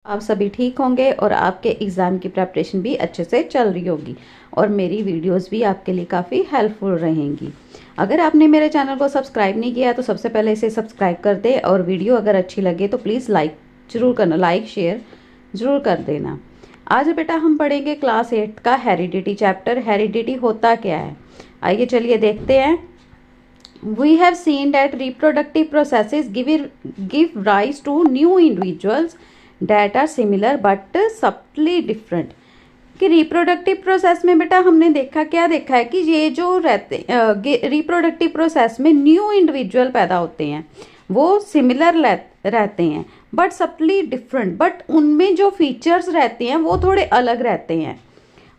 आप सभी ठीक होंगे और आपके एग्ज़ाम की प्रिपरेशन भी अच्छे से चल रही होगी और मेरी वीडियोस भी आपके लिए काफ़ी हेल्पफुल रहेंगी। अगर आपने मेरे चैनल को सब्सक्राइब नहीं किया तो सबसे पहले इसे सब्सक्राइब कर दे और वीडियो अगर अच्छी लगे तो प्लीज़ लाइक ज़रूर करना, लाइक शेयर ज़रूर कर देना। आज बेटा हम पढ़ेंगे क्लास 8 का हेरिडिटी चैप्टर। हेरिडिटी होता क्या है, आइए चलिए देखते हैं। We have seen that reproductive processes give rise to new individuals that are similar but subtly different। कि रिप्रोडक्टिव प्रोसेस में बेटा हमने क्या देखा है कि ये जो रिप्रोडक्टिव प्रोसेस में न्यू इंडिविजुअल पैदा होते हैं वो सिमिलर रहते हैं बट सबटली डिफरेंट, बट उनमें जो फीचर्स रहते हैं वो थोड़े अलग रहते हैं।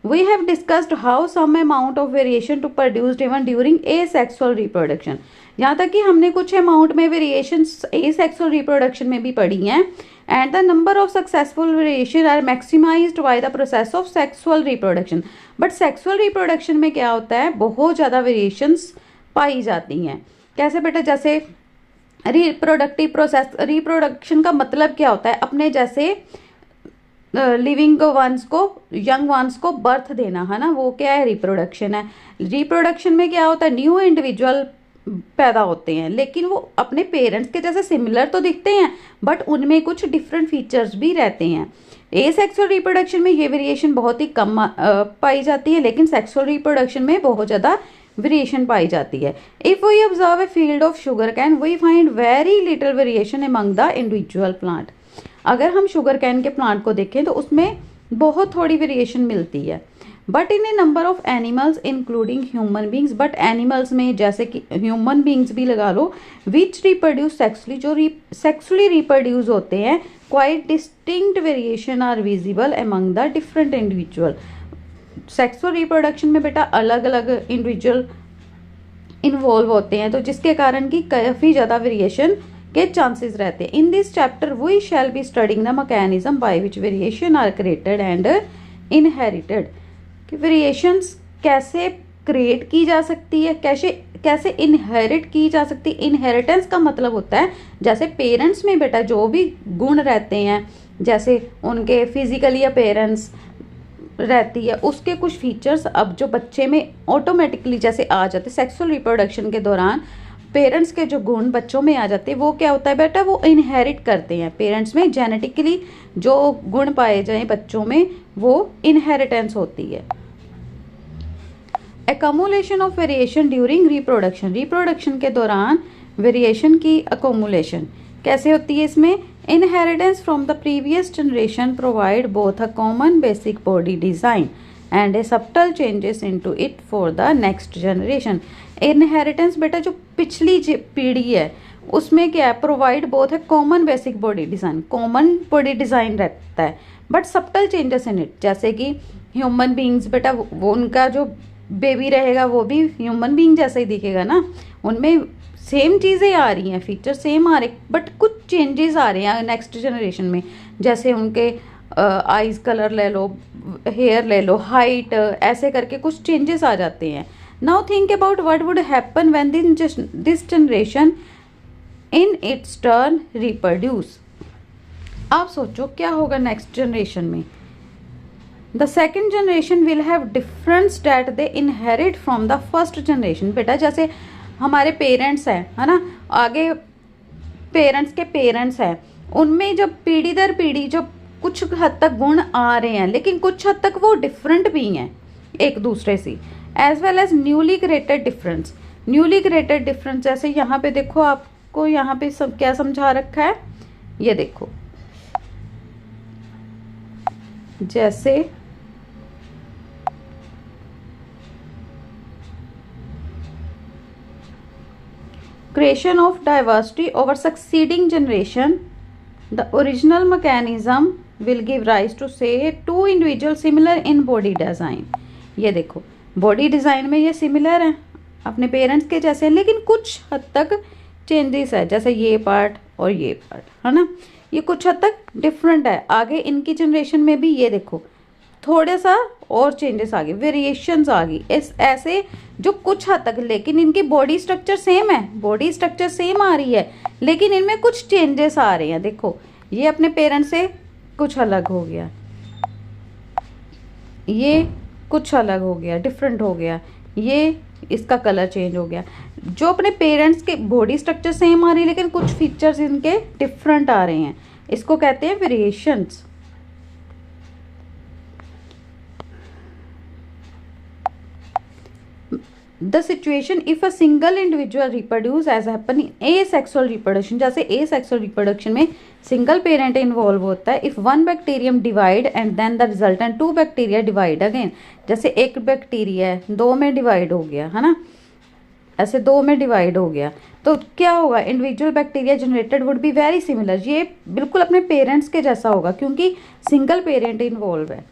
We have discussed how some amount of variation to produced even during asexual reproduction। यहाँ तक कि हमने कुछ अमाउंट में वेरिएशंस asexual reproduction में भी पढ़ी हैं। And the number of successful variation are maximized by the process of sexual reproduction। But sexual reproduction में क्या होता है, बहुत ज़्यादा वेरिएशंस पाई जाती हैं। कैसे बेटा, जैसे रिप्रोडक्टिव प्रोसेस, रिप्रोडक्शन का मतलब क्या होता है, अपने जैसे लिविंग वंस को, यंग वंस को बर्थ देना, है ना, वो क्या है, रिप्रोडक्शन है। रिप्रोडक्शन में क्या होता है, न्यू इंडिविजुअल पैदा होते हैं लेकिन वो अपने पेरेंट्स के जैसे सिमिलर तो दिखते हैं बट उनमें कुछ डिफरेंट फीचर्स भी रहते हैं। एसेक्सुअल रिप्रोडक्शन में ये वेरिएशन बहुत ही कम पाई जाती है लेकिन सेक्सुअल रिप्रोडक्शन में बहुत ज़्यादा वेरिएशन पाई जाती है। If we observe a field of sugar can we find very little variation among the individual plant. अगर हम शुगर कैन के प्लांट को देखें तो उसमें बहुत थोड़ी वेरिएशन मिलती है। But in a number of animals including human beings, but animals में जैसे कि ह्यूमन बींग्स भी लगा लो, विच रिप्रोड्यूस सेक्सुअली, जो सेक्सुअली रिप्रोड्यूस होते हैं, quite distinct variation are visible among the different individual. Sexual reproduction में बेटा अलग अलग इंडिविजुअल इन्वॉल्व होते हैं तो जिसके कारण की काफ़ी ज़्यादा वेरिएशन के चांसेस रहते हैं। In this chapter we shall be studying the mechanism by which variation are created and inherited. कि वेरिएशंस कैसे क्रिएट की जा सकती है, कैसे इनहेरिट की जा सकती है। इनहेरिटेंस का मतलब होता है जैसे पेरेंट्स में बेटा जो भी गुण रहते हैं, जैसे उनके फिजिकली अपीयरेंस रहती है, उसके कुछ फीचर्स अब जो बच्चे में ऑटोमेटिकली जैसे आ जाते, सेक्सुअल रिप्रोडक्शन के दौरान पेरेंट्स के जो गुण बच्चों में आ जाते हैं वो क्या होता है बेटा, वो इनहेरिट करते हैं। पेरेंट्स में जेनेटिकली जो गुण पाए जाएं बच्चों में वो इनहेरिटेंस होती है। Accumulation of variation during reproduction, reproduction के दौरान वेरिएशन की अकोमुलेशन कैसे होती है इसमें। Inheritance from the previous generation provide both a common basic body design and A subtle changes into it for the next generation. Inheritance बेटा जो पिछली पीढ़ी है उसमें क्या है, प्रोवाइड बोथ है common basic body design, common body design रहता है but subtle changes in it. जैसे कि ह्यूमन बींग्स बेटा वो उनका जो बेबी रहेगा वो भी ह्यूमन बींग जैसा ही दिखेगा ना, उनमें सेम चीज़ें आ रही हैं, फीचर सेम आ रहे बट कुछ चेंजेस आ रहे हैं नेक्स्ट जनरेशन में। जैसे उनके आइज कलर ले लो, हेयर ले लो, हाइट, ऐसे करके कुछ चेंजेस आ जाते हैं। Now think about what would happen when this generation in its turn reproduce. आप सोचो क्या होगा नेक्स्ट जनरेशन में। The second generation will have difference that they inherit from the first generation. बेटा जैसे हमारे पेरेंट्स हैं, है ना, आगे पेरेंट्स के पेरेंट्स हैं, उनमें जब पीढ़ी दर पीढ़ी जो कुछ हद तक गुण आ रहे हैं लेकिन कुछ हद तक वो डिफरेंट भी हैं एक दूसरे से। As well as newly created difference, newly created difference जैसे यहाँ पे देखो, आपको यहाँ पे क्या समझा रखा है, ये देखो, जैसे creation of diversity over succeeding generation, the original mechanism will give rise to say two individuals similar in body design। ये देखो बॉडी डिज़ाइन में ये सिमिलर हैं, अपने पेरेंट्स के जैसे हैं लेकिन कुछ हद तक चेंजेस है, जैसे ये पार्ट और ये पार्ट, है ना, ये कुछ हद तक डिफरेंट है। आगे इनकी जनरेशन में भी ये देखो थोड़ा सा और चेंजेस आ गए, वेरिएशंस आ गई इस ऐसे जो कुछ हद तक, लेकिन इनकी बॉडी स्ट्रक्चर सेम है, बॉडी स्ट्रक्चर सेम आ रही है लेकिन इनमें कुछ चेंजेस आ रहे हैं। देखो ये अपने पेरेंट्स से कुछ अलग हो गया, ये कुछ अलग हो गया, डिफरेंट हो गया, ये इसका कलर चेंज हो गया। जो अपने पेरेंट्स के बॉडी स्ट्रक्चर सेम आ रही है लेकिन कुछ फीचर्स इनके डिफरेंट आ रहे हैं, इसको कहते हैं variations. The situation if a single individual reproduce as happen in asexual reproduction, जैसे एसेक्सुअल रिप्रोडक्शन में सिंगल पेरेंट इन्वॉल्व होता है। If one bacterium divide and then the resultant two bacteria divide again, जैसे एक बैक्टीरिया है दो में divide हो गया है ना, ऐसे दो में डिवाइड हो गया, तो क्या होगा, individual bacteria generated would be very similar, ये बिल्कुल अपने पेरेंट्स के जैसा होगा क्योंकि सिंगल पेरेंट इन्वॉल्व है।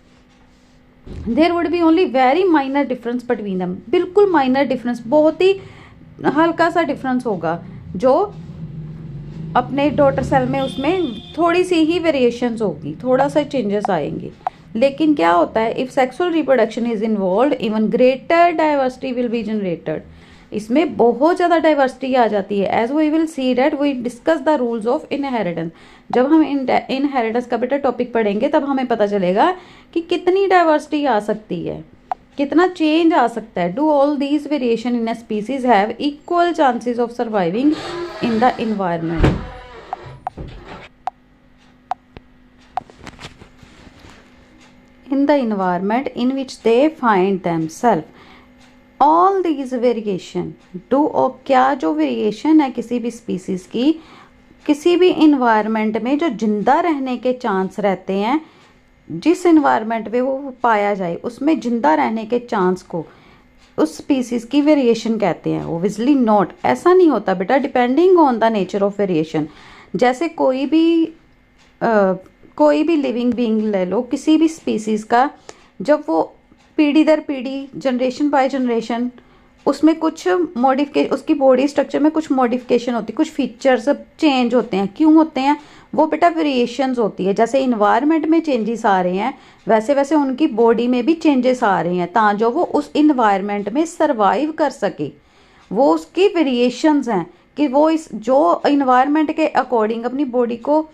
There would be only very minor difference between them, बिल्कुल माइनर डिफरेंस, बहुत ही हल्का सा डिफरेंस होगा, जो अपने डॉटर सेल में उसमें थोड़ी सी ही वेरिएशंस होगी, थोड़ा सा चेंजेस आएंगे। लेकिन क्या होता है, if sexual reproduction is involve even greater diversity will be generated, इसमें बहुत ज़्यादा डाइवर्सिटी आ जाती है। As we will see that we discuss the rules of inheritance, जब हम इनहेरिटेंस का बेटा टॉपिक पढ़ेंगे तब हमें पता चलेगा कि कितनी डाइवर्सिटी आ सकती है, कितना चेंज आ सकता है। Do all these variation in a species have equal chances of surviving in the environment. In the environment in which they find themselves, all these variation do, और क्या जो वेरिएशन है किसी भी स्पीसीज की किसी भी इन्वायरमेंट में जो जिंदा रहने के चांस रहते हैं, जिस इन्वायरमेंट में वो पाया जाए उसमें जिंदा रहने के चांस को उस स्पीसीज की वेरिएशन कहते हैं। ओब्वियसली नॉट, ऐसा नहीं होता बेटा, depending on the nature of variation. जैसे कोई भी लिविंग बीइंग ले लो, किसी भी स्पीसीज का, जब वो पीढ़ी दर पीढ़ी जनरेशन बाय जनरेशन उसमें कुछ मॉडिफिकेशन, उसकी बॉडी स्ट्रक्चर में कुछ मॉडिफिकेशन होती है, कुछ फीचर्स चेंज होते हैं। क्यों होते हैं वो बेटा, वेरिएशंस होती है। जैसे इन्वायरमेंट में चेंजेस आ रहे हैं वैसे वैसे उनकी बॉडी में भी चेंजेस आ रहे हैं ताकि वो उस इन्वायरमेंट में सरवाइव कर सके। वो उसकी वेरिएशंस हैं कि वो इस जो इन्वायरमेंट के अकॉर्डिंग अपनी बॉडी को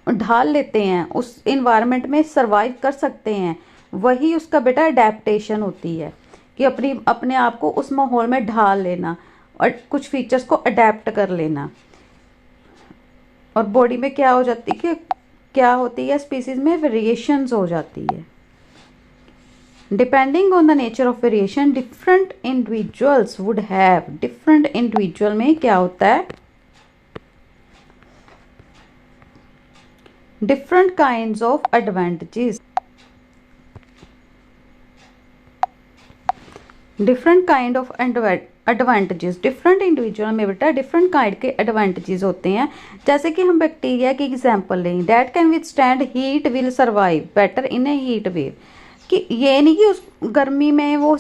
ढाल लेते हैं, उस इन्वायरमेंट में सरवाइव कर सकते हैं, वही उसका बेटा अडेप्टेशन होती है कि अपने आप को उस माहौल में ढाल लेना और कुछ फीचर्स को अडेप्ट कर लेना। और बॉडी में क्या हो जाती है, क्या होती है, स्पीसीज में वेरिएशंस हो जाती है। Depending on the nature of variation different individuals would have, different individual में क्या होता है, different kinds of advantages, different kind of advantages, different individual में बेटा डिफरेंट काइंड के एडवांटेजेस होते हैं। जैसे कि हम बैक्टीरिया की एग्जांपल लें, that can withstand heat will survive better in A heat wave, कि ये नहीं कि उस गर्मी में वो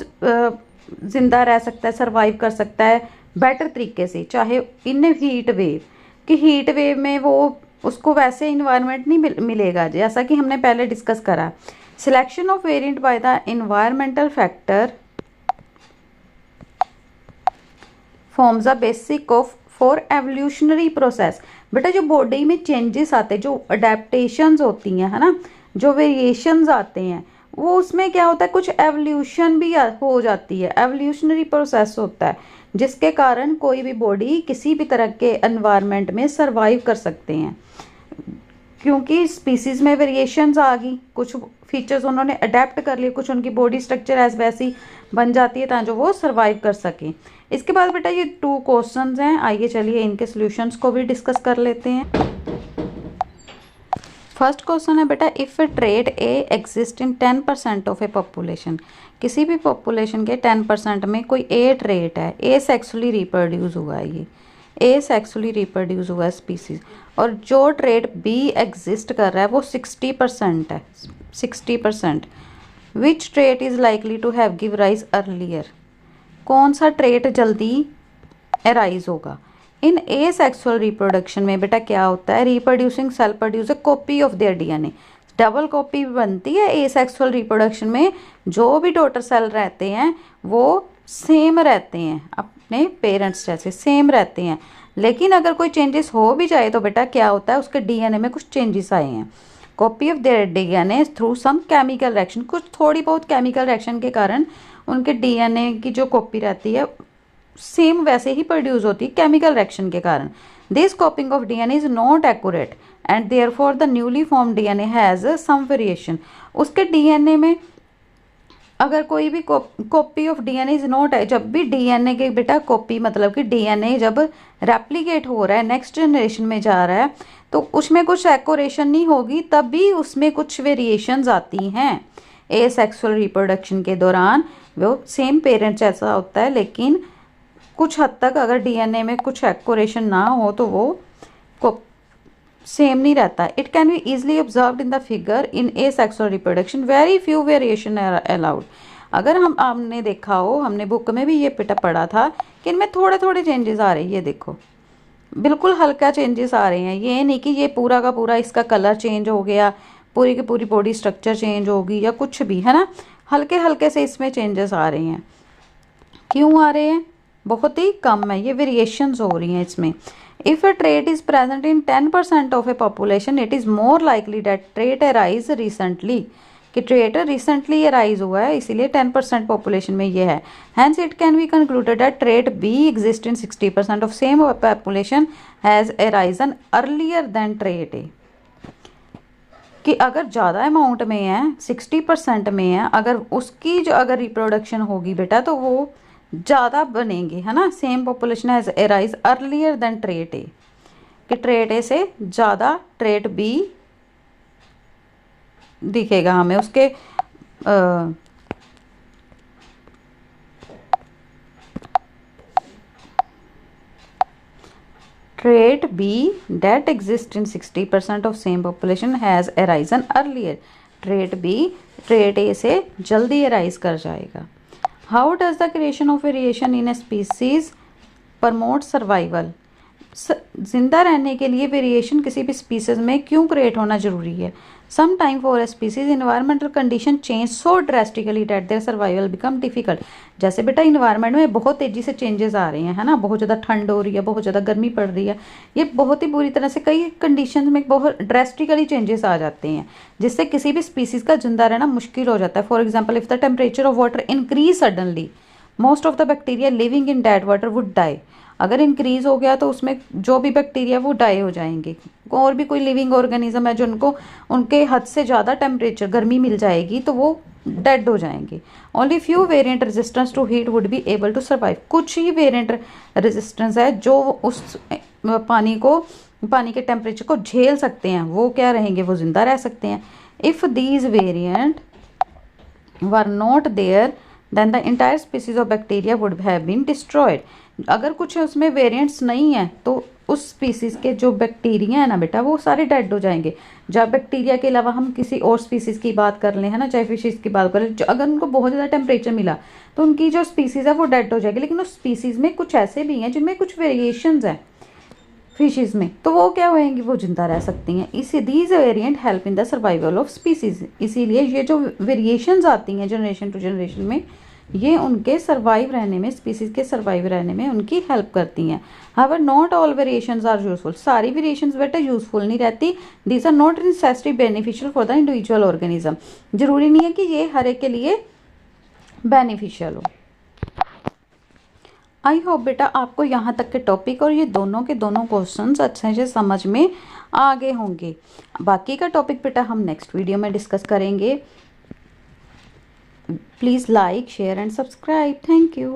जिंदा रह सकता है, सर्वाइव कर सकता है बेटर तरीके से, चाहे इन हीट वेव, कि हीट वेव में वो उसको वैसे इन्वायरमेंट नहीं मिलेगा जैसा कि हमने पहले डिस्कस करा। Selection of variant by the environmental factor forms a basic of for evolutionary process. बेटा जो बॉडी में चेंजेस आते हैं, जो अडेप्टेशंस होती हैं है ना, जो वेरिएशंस आते हैं, वो उसमें क्या होता है, कुछ एवोल्यूशन भी हो जाती है, एवोल्यूशनरी प्रोसेस होता है जिसके कारण कोई भी बॉडी किसी भी तरह के एनवायरनमेंट में सरवाइव कर सकते हैं। क्योंकि स्पीसीज में वेरिएशंस आ गई, कुछ फीचर्स उन्होंने अडेप्ट कर लिए, कुछ उनकी बॉडी स्ट्रक्चर ऐसे वैसी बन जाती है ताकि जो वो सरवाइव कर सकें। इसके बाद बेटा ये 2 क्वेश्चंस हैं, आइए चलिए इनके सॉल्यूशंस को भी डिस्कस कर लेते हैं। फर्स्ट क्वेश्चन है बेटा, if A trait A exist in 10% of a population, किसी भी पॉपुलेशन के 10% में कोई ए ट्रेट है, ए सेक्सुअली रिप्रोड्यूस हुआ है, ये ए सेक्सुअली रिप्रोड्यूस हुआ है स्पीसीज, और जो ट्रेट बी एग्जिस्ट कर रहा है वो 60% है, 60%। Which trait is likely to have give rise earlier, कौन सा ट्रेट जल्दी अराइज होगा। इन ए सेक्सुअल रिप्रोडक्शन में बेटा क्या होता है, reproducing cell produce a copy of their DNA, double copy बनती है ए सेक्सुअल रिप्रोडक्शन में। जो भी डॉटर सेल रहते हैं वो सेम रहते हैं, अपने पेरेंट्स जैसे सेम रहते हैं, लेकिन अगर कोई चेंजेस हो भी जाए तो बेटा क्या होता है, उसके डीएनए में कुछ चेंजेस आए हैं। Copy of their DNA through some chemical reaction, कुछ थोड़ी बहुत केमिकल रिएक्शन के कारण उनके डीएनए की जो कॉपी रहती है सेम वैसे ही प्रोड्यूस होती है केमिकल रिएक्शन के कारण। This copying of DNA is not accurate and therefore the newly form DNA has some variation. उसके डीएनए में अगर कोई भी copy of DNA is not है, जब भी डीएनए के बेटा कॉपी मतलब कि डीएनए जब रेप्लिकेट हो रहा है नेक्स्ट जनरेशन में जा रहा है तो उसमें कुछ एक्यूरेशन नहीं होगी, तब भी उसमें कुछ वेरिएशंस आती हैं। एसेक्सुअल रिप्रोडक्शन के दौरान वो सेम पेरेंट्स जैसा होता है, लेकिन कुछ हद तक अगर डीएनए में कुछ एक्यूरेशन ना हो तो वो सेम नहीं रहता। It can be easily observed in the figure in asexual reproduction very few variation allowed. अगर हमने देखा हो, हमने बुक में भी ये पढ़ा था कि इनमें थोड़े थोड़े चेंजेस आ रहे हैं। ये देखो बिल्कुल हल्का चेंजेस आ रहे हैं, ये नहीं कि ये पूरा का पूरा इसका कलर चेंज हो गया, पूरी की पूरी बॉडी स्ट्रक्चर चेंज होगी या कुछ भी, है ना। हल्के हल्के से इसमें चेंजेस आ रहे हैं। क्यों आ रहे हैं? बहुत ही कम है, ये वेरिएशंस हो रही हैं इसमें। If a trait is present in 10% of a population it is more likely that trait arise recently, कि ट्रेट रिसेंटली अराइज हुआ है इसीलिए 10% पॉपुलेशन में ये है। Hence it can be concluded that trait B exist in 60% of same population has arisen earlier than trait A, कि अगर ज़्यादा अमाउंट में है 60% में है, अगर उसकी जो अगर रिप्रोडक्शन होगी बेटा तो वो ज़्यादा बनेंगे, है ना। Same population has arise earlier than trait A, कि ट्रेट ए से ज़्यादा ट्रेट बी दिखेगा हमें उसके trait B that exist in 60% of same population has arisen earlier, trait B trait A से जल्दी अराइज कर जाएगा। How does the creation of variation in a species promote survival, जिंदा रहने के लिए वेरिएशन किसी भी स्पीसीज में क्यों क्रिएट होना जरूरी है। Some time for a species environmental condition change so drastically that their survival become difficult. जैसे बेटा इन्वायरमेंट में बहुत तेजी से चेंजेस आ रहे हैं, है ना, बहुत ज़्यादा ठंड हो रही है, बहुत ज़्यादा गर्मी पड़ रही है, ये बहुत ही बुरी तरह से कई कंडीशन में बहुत ड्रेस्टिकली चेंजेस आ जाते हैं जिससे किसी भी स्पीसीज का जिंदा रहना मुश्किल हो जाता है। For example if the temperature of water increase suddenly most of the bacteria living in that water would die. अगर इंक्रीज हो गया तो उसमें जो भी बैक्टीरिया वो डाई हो जाएंगे। और भी कोई लिविंग ऑर्गेनिज्म है जो उनको उनके हद से ज़्यादा टेम्परेचर गर्मी मिल जाएगी तो वो डेड हो जाएंगे। Only few variant resistance to heat would be able to survive, कुछ ही वेरिएंट रेजिस्टेंस है जो उस पानी के टेम्परेचर को झेल सकते हैं, वो क्या रहेंगे, वो जिंदा रह सकते हैं। If these variant were not there then the entire species of bacteria would have been destroyed. अगर कुछ उसमें वेरिएंट्स नहीं है तो उस स्पीसीज के जो बैक्टीरिया है ना बेटा वो सारे डेड हो जाएंगे। जब बैक्टीरिया के अलावा हम किसी और स्पीसीज की बात कर लें, है ना, चाहे फिशेज की बात करें, अगर उनको बहुत ज़्यादा टेम्परेचर मिला तो उनकी जो स्पीसीज है वो डेड हो जाएगी। लेकिन उस स्पीसीज में कुछ ऐसे भी हैं जिनमें कुछ वेरिएशंस हैं फिशेज में, तो वो क्या होएंगी, वो जिंदा रह सकती हैं। इसी these variant help in the survival of species, इसीलिए ये जो वेरिएशंस आती हैं जनरेशन टू जनरेशन में ये उनके सर्वाइव रहने में, स्पीसीज के सर्वाइव रहने में उनकी हेल्प करती हैं। However not all variations are useful, सारी वेरिएशंस बेटा यूजफुल नहीं रहती। These are not necessary beneficial for the individual organism, जरूरी नहीं है कि ये हर एक के लिए बेनिफिशियल हो। आई होप बेटा आपको यहाँ तक के टॉपिक और ये दोनों के दोनों क्वेश्चंस अच्छे से समझ में आ गए होंगे। बाकी का टॉपिक बेटा हम नेक्स्ट वीडियो में डिस्कस करेंगे। Please like, share and subscribe. Thank you.